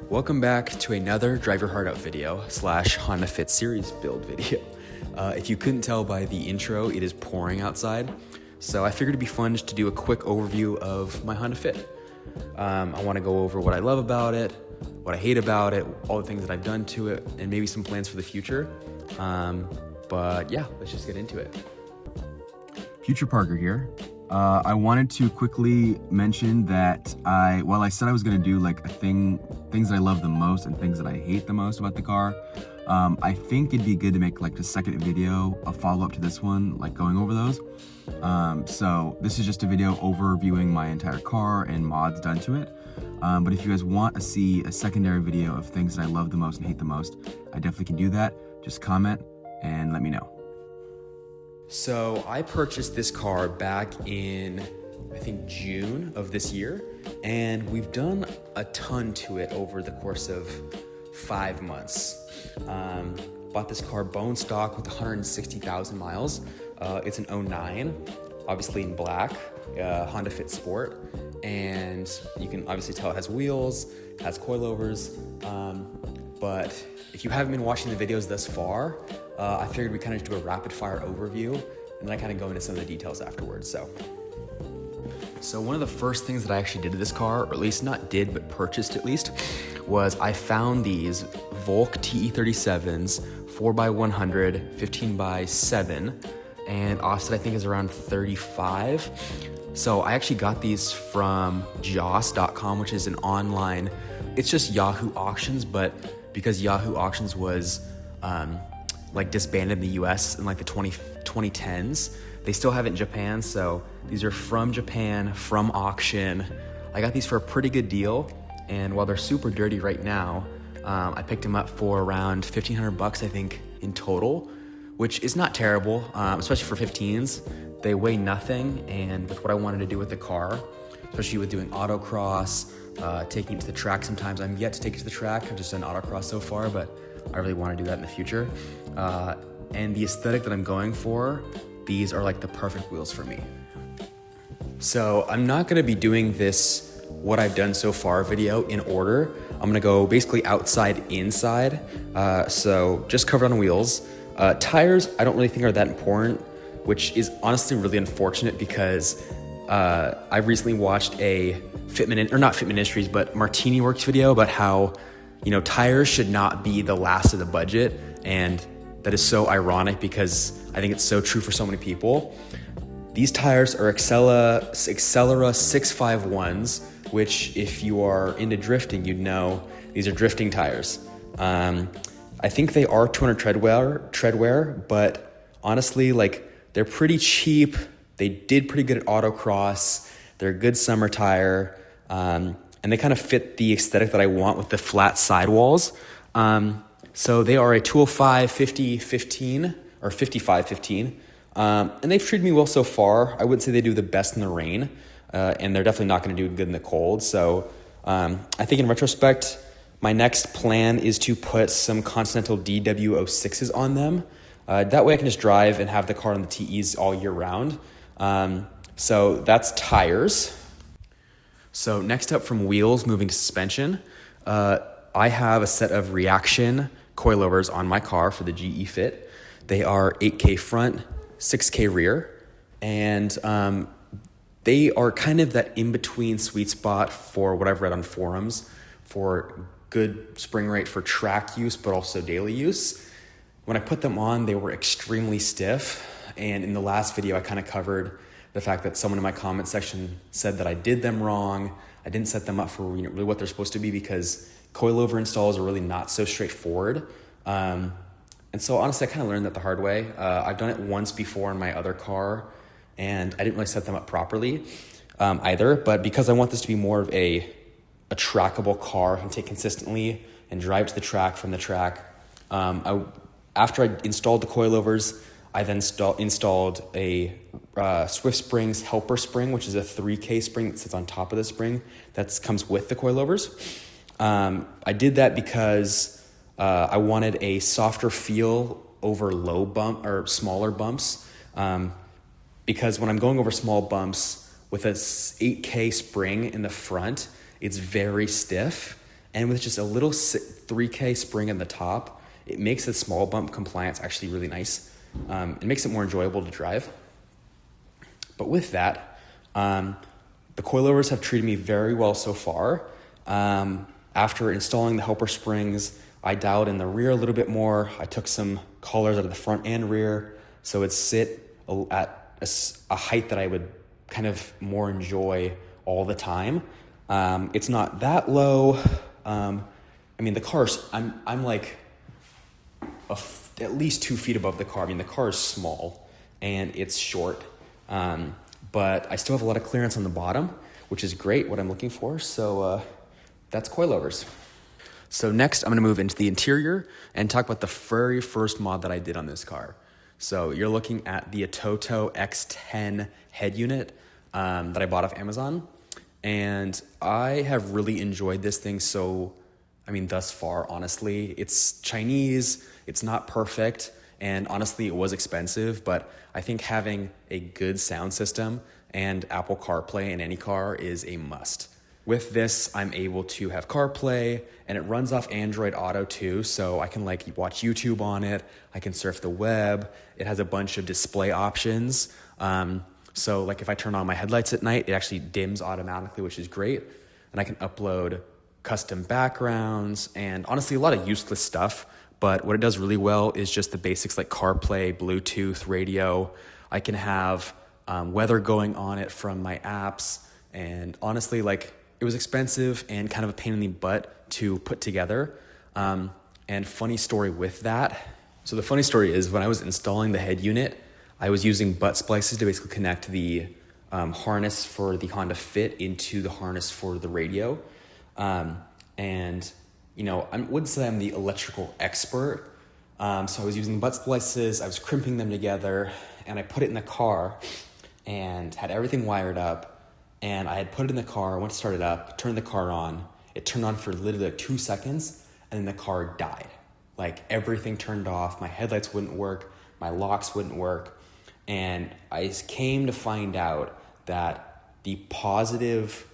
Welcome back to another Drive Your Heart Out video / Honda Fit series build video. If you couldn't tell by the intro, it is pouring outside. So I figured it'd be fun just to do a quick overview of my Honda Fit. I want to go over what I love about it, what I hate about it, all the things that I've done to it, and maybe some plans for the future. But yeah, let's just get into it. Future Parker here. I wanted to quickly mention that while I said I was gonna do like things that I love the most and things that I hate the most about the car, I think it'd be good to make like the second video a follow-up to this one, like going over those. So this is just a video overviewing my entire car and mods done to it. But if you guys want to see a secondary video of things that I love the most and hate the most, I definitely can do that. Just comment and let me know. So I purchased this car back in, I think, June of this year, and we've done a ton to it over the course of 5 months. Bought this car bone stock with 160,000 miles. It's an 09, obviously in black, Honda Fit Sport, and you can obviously tell it has wheels, has coilovers, but if you haven't been watching the videos thus far, I figured we kind of do a rapid fire overview and then I kind of go into some of the details afterwards. So one of the first things that I actually did to this car, or at least not did, but purchased at least, was I found these Volk TE37s 4x100, 15x7, and offset I think is around 35. So I actually got these from joss.com, which is an online, it's just Yahoo Auctions, but because Yahoo Auctions was like disbanded in the US in like the 2010s, they still have it in Japan. So these are from Japan, from auction. I got these for a pretty good deal. And while they're super dirty right now, I picked them up for around 1,500 bucks, I think, in total, which is not terrible, especially for 15s. They weigh nothing. And with what I wanted to do with the car, especially with doing autocross, taking it to the track sometimes. I'm yet to take it to the track. I've just done autocross so far, but I really want to do that in the future. And the aesthetic that I'm going for, these are like the perfect wheels for me. So I'm not gonna be doing this, what I've done so far video in order. I'm gonna go basically outside, inside. So just covered on wheels. Tires, I don't really think are that important, which is honestly really unfortunate because I recently watched a not Fitment Industries, but Martini Works video about how, you know, tires should not be the last of the budget. And that is so ironic because I think it's so true for so many people. These tires are Accelera 651s, which if you are into drifting, you'd know these are drifting tires. I think they are 200 treadwear, but honestly, like they're pretty cheap. They did pretty good at autocross. They're a good summer tire. And they kind of fit the aesthetic that I want with the flat sidewalls. So they are a 205 50 15 or 55 15. And they've treated me well so far. I wouldn't say they do the best in the rain. And they're definitely not going to do good in the cold. So I think in retrospect, my next plan is to put some Continental DW06s on them. That way I can just drive and have the car on the TEs all year round. So that's tires. So next up from wheels, moving to suspension, I have a set of reaction coilovers on my car for the GE Fit. They are 8K front, 6K rear, and they are kind of that in-between sweet spot for what I've read on forums for good spring rate for track use, but also daily use. When I put them on, they were extremely stiff, and in the last video, I kind of covered the fact that someone in my comment section said that I did them wrong. I didn't set them up for really what they're supposed to be because coilover installs are really not so straightforward. And so honestly, I kind of learned that the hard way. I've done it once before in my other car, and I didn't really set them up properly either. But because I want this to be more of a trackable car I can take consistently and drive to the track from the track, after I installed the coilovers, I then installed a Swift Springs helper spring, which is a 3K spring that sits on top of the spring that comes with the coilovers. I did that because I wanted a softer feel over smaller bumps. Because when I'm going over small bumps with a 8K spring in the front, it's very stiff. And with just a little 3K spring in the top, it makes the small bump compliance actually really nice. It makes it more enjoyable to drive. But with that, the coilovers have treated me very well so far. After installing the helper springs, I dialed in the rear a little bit more. I took some collars out of the front and rear, so it'd sit at a height that I would kind of more enjoy all the time. It's not that low. I mean, the car's, I'm like at least 2 feet above the car. I mean, the car is small and it's short, but I still have a lot of clearance on the bottom, which is great, what I'm looking for. So that's coilovers. So next, I'm gonna move into the interior and talk about the very first mod that I did on this car. So you're looking at the Atoto X10 head unit that I bought off Amazon. And I have really enjoyed this thing thus far, honestly. It's Chinese, it's not perfect, and honestly, it was expensive, but I think having a good sound system and Apple CarPlay in any car is a must. With this, I'm able to have CarPlay, and it runs off Android Auto too, so I can watch YouTube on it, I can surf the web, it has a bunch of display options. So if I turn on my headlights at night, it actually dims automatically, which is great. And I can upload custom backgrounds and honestly a lot of useless stuff. But what it does really well is just the basics like CarPlay, Bluetooth, radio. I can have weather going on it from my apps. And honestly, it was expensive and kind of a pain in the butt to put together. And funny story with that. So the funny story is when I was installing the head unit, I was using butt splices to basically connect the harness for the Honda Fit into the harness for the radio. And I wouldn't say I'm the electrical expert. So I was using butt splices, I was crimping them together, and I put it in the car and had everything wired up. And I had put it in the car, went to start it up, turned the car on. It turned on for literally 2 seconds, and then the car died. Everything turned off, my headlights wouldn't work, my locks wouldn't work. And I came to find out that the positive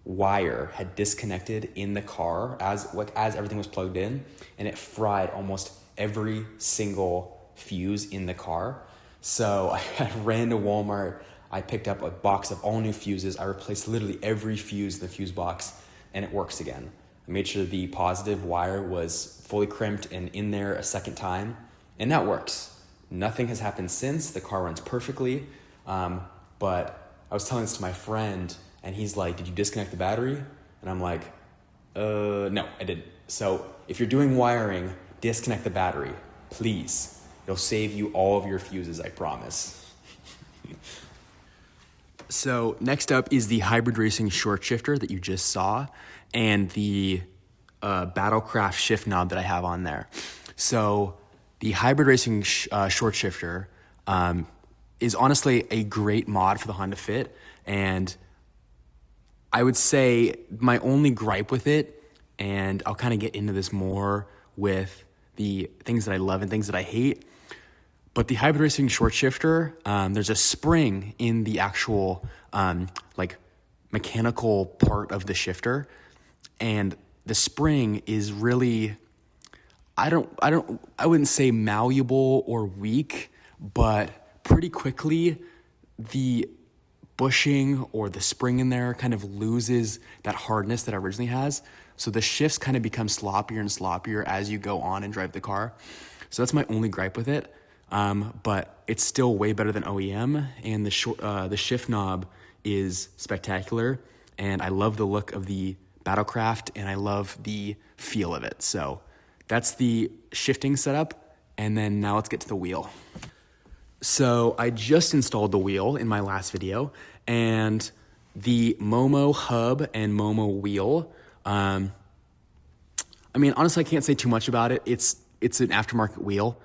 wire had disconnected in the car as everything was plugged in, and it fried almost every single fuse in the car. So I ran to Walmart, I picked up a box of all new fuses, I replaced literally every fuse in the fuse box, and it works again. I made sure the positive wire was fully crimped and in there a second time, and that works. Nothing has happened since. The car runs perfectly. But I was telling this to my friend, and he's like, did you disconnect the battery? And I'm like, no, I didn't. So if you're doing wiring, disconnect the battery, please. It'll save you all of your fuses, I promise. So next up is the Hybrid Racing short shifter that you just saw, and the Battlecraft shift knob that I have on there. So the Hybrid Racing short shifter is honestly a great mod for the Honda Fit, and I would say my only gripe with it, and I'll kind of get into this more with the things that I love and things that I hate, but the Hybrid Racing short shifter, there's a spring in the actual mechanical part of the shifter, and the spring is really, I wouldn't say malleable or weak, but pretty quickly the bushing or the spring in there kind of loses that hardness that it originally has. So the shifts kind of become sloppier and sloppier as you go on and drive the car. So that's my only gripe with it. But it's still way better than OEM, and the shift knob is spectacular, and I love the look of the Battlecraft, and I love the feel of it. So that's the shifting setup, and then now let's get to the wheel. So I just installed the wheel in my last video, and the Momo hub and Momo wheel, honestly, I can't say too much about it. It's an aftermarket wheel.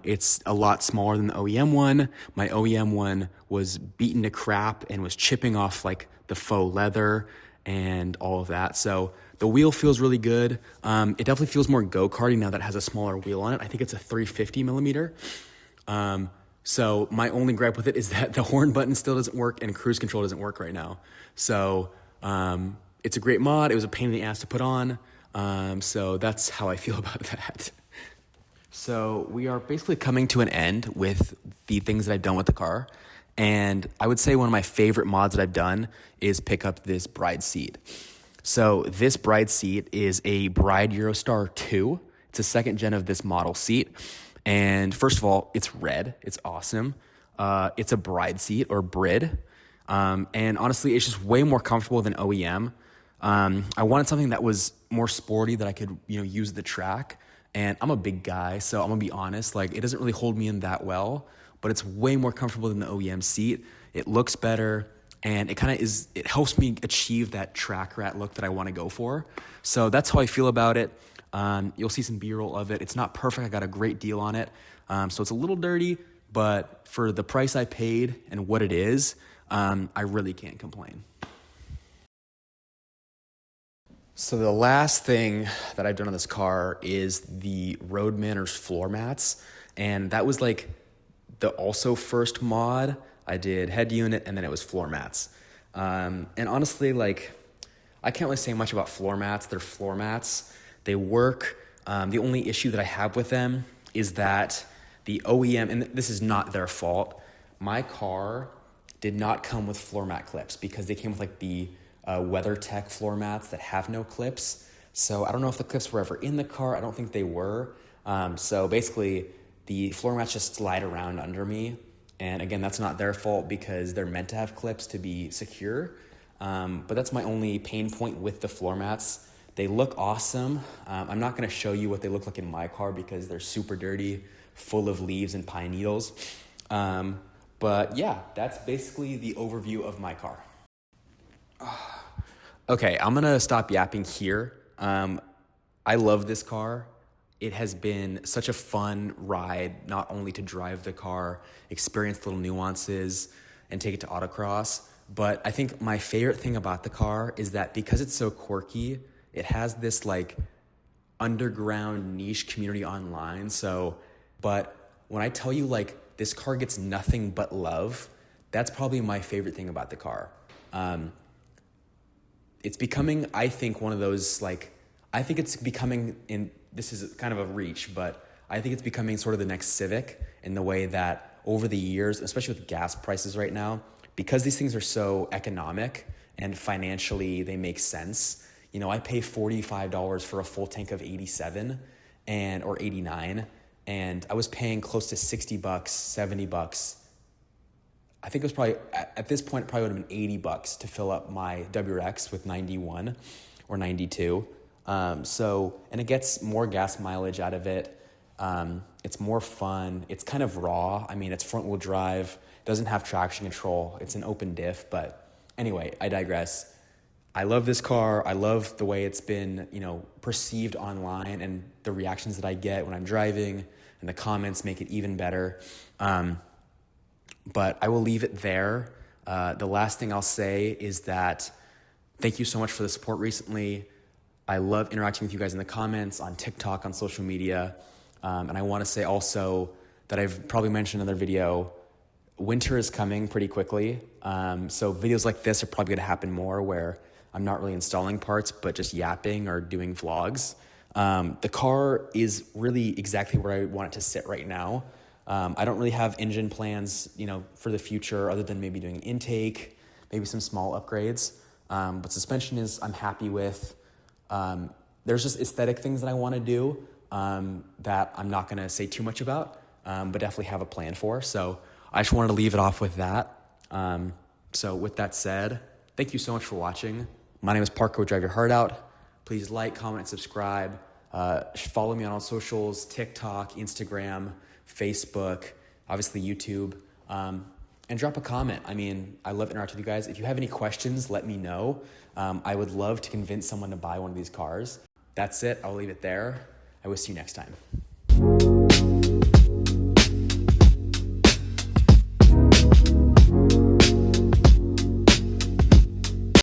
It's a lot smaller than the OEM one. My OEM one was beaten to crap and was chipping off the faux leather and all of that. So the wheel feels really good. It definitely feels more go-karty now that it has a smaller wheel on it. I think it's a 350 millimeter. So my only gripe with it is that the horn button still doesn't work and cruise control doesn't work right now. So it's a great mod. It was a pain in the ass to put on. So that's how I feel about that. So we are basically coming to an end with the things that I've done with the car. And I would say one of my favorite mods that I've done is pick up this Bride seat. So this Bride seat is a Bride Eurostar 2. It's a second gen of this model seat. And first of all, it's red. It's awesome. It's a Bride seat or Brid. And honestly, it's just way more comfortable than OEM. I wanted something that was more sporty that I could, use the track. And I'm a big guy, so I'm gonna be honest, like it doesn't really hold me in that well, but it's way more comfortable than the OEM seat. It looks better, and it helps me achieve that track rat look that I wanna go for. So that's how I feel about it. You'll see some B-roll of it. It's not perfect, I got a great deal on it. So it's a little dirty, but for the price I paid and what it is, I really can't complain. So the last thing that I've done on this car is the RoadManners floor mats. And that was like the also first mod. I did head unit and then it was floor mats. And honestly, like I can't really say much about floor mats. They're floor mats. They work. The only issue that I have with them is that the OEM, and this is not their fault, my car did not come with floor mat clips because they came with like the WeatherTech floor mats that have no clips. So I don't know if the clips were ever in the car. I don't think they were. So basically the floor mats just slide around under me. And again, that's not their fault because they're meant to have clips to be secure. But that's my only pain point with the floor mats. They look awesome. I'm not gonna show you what they look like in my car because they're super dirty, full of leaves and pine needles. But yeah, that's basically the overview of my car. Okay, I'm gonna stop yapping here. I love this car. It has been such a fun ride, not only to drive the car, experience little nuances, and take it to autocross, but I think my favorite thing about the car is that because it's so quirky, it has this like underground niche community online. But when I tell you like this car gets nothing but love, that's probably my favorite thing about the car. It's becoming, I think, one of those, this is kind of a reach, but I think it's becoming sort of the next Civic in the way that over the years, especially with gas prices right now, because these things are so economic and financially they make sense. I pay $45 for a full tank of 87 or 89, and I was paying close to $60, $70. I think it was probably, at this point, it probably would have been $80 to fill up my WRX with 91 or 92. And it gets more gas mileage out of it. It's more fun. It's kind of raw. I mean, it's front wheel drive, doesn't have traction control. It's an open diff, but anyway, I digress. I love this car. I love the way it's been, perceived online and the reactions that I get when I'm driving, and the comments make it even better. But I will leave it there. The last thing I'll say is that thank you so much for the support recently. I love interacting with you guys in the comments, on TikTok, on social media. And I want to say also that I've probably mentioned in another video, winter is coming pretty quickly. So videos like this are probably going to happen more where I'm not really installing parts, but just yapping or doing vlogs. The car is really exactly where I want it to sit right now. I don't really have engine plans, for the future other than maybe doing intake, maybe some small upgrades. But suspension I'm happy with. There's just aesthetic things that I want to do that I'm not going to say too much about, but definitely have a plan for. So I just wanted to leave it off with that. So with that said, thank you so much for watching. My name is Parker, Drive Your Heart Out. Please like, comment, and subscribe. Follow me on all socials, TikTok, Instagram, Facebook, obviously YouTube, and drop a comment. I mean, I love interacting with you guys. If you have any questions, let me know. I would love to convince someone to buy one of these cars. That's it. I'll leave it there. I will see you next time.